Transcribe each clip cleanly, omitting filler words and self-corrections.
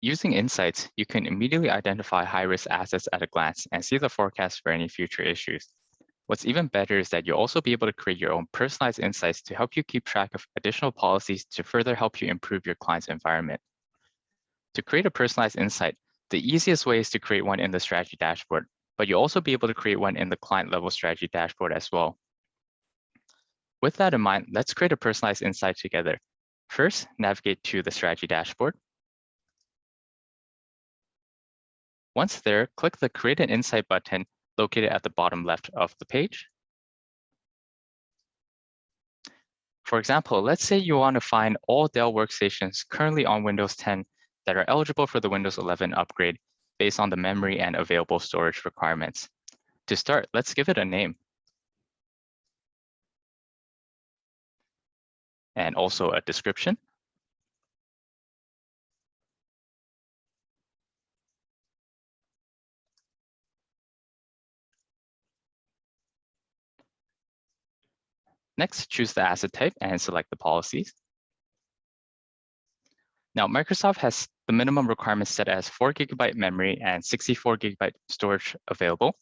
Using insights, you can immediately identify high-risk assets at a glance and see the forecast for any future issues. What's even better is that you'll also be able to create your own personalized insights to help you keep track of additional policies to further help you improve your client's environment. To create a personalized insight, the easiest way is to create one in the strategy dashboard, but you'll also be able to create one in the client-level strategy dashboard as well. With that in mind, let's create a personalized insight together. First, navigate to the strategy dashboard. Once there, click the Create an Insight button located at the bottom left of the page. For example, let's say you want to find all Dell workstations currently on Windows 10 that are eligible for the Windows 11 upgrade based on the memory and available storage requirements. To start, let's give it a name. And also a description. Next, choose the asset type and select the policies. Now, Microsoft has the minimum requirements set as 4 GB memory and 64 GB storage available.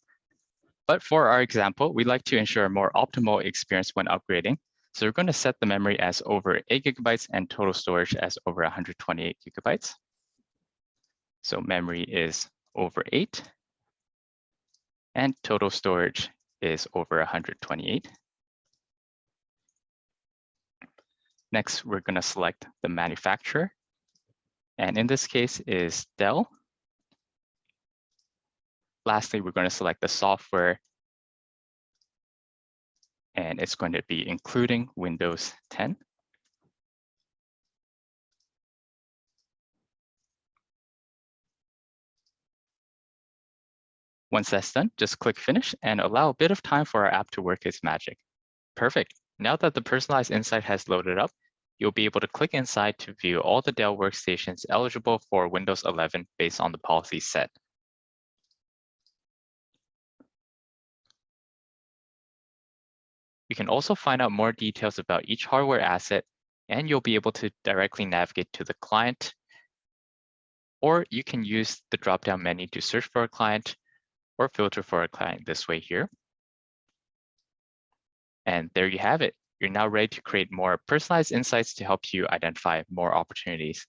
But for our example, we'd like to ensure a more optimal experience when upgrading. So we're going to set the memory as over 8 GB and total storage as over 128 GB. So memory is over 8 and total storage is over 128. Next, we're going to select the manufacturer. And in this case is Dell. Lastly, we're going to select the software. And it's going to be including Windows 10. Once that's done, just click Finish and allow a bit of time for our app to work its magic. Perfect. Now that the personalized insight has loaded up, you'll be able to click inside to view all the Dell workstations eligible for Windows 11 based on the policy set. You can also find out more details about each hardware asset, and you'll be able to directly navigate to the client, or you can use the drop-down menu to search for a client or filter for a client this way here. And there you have it. You're now ready to create more personalized insights to help you identify more opportunities.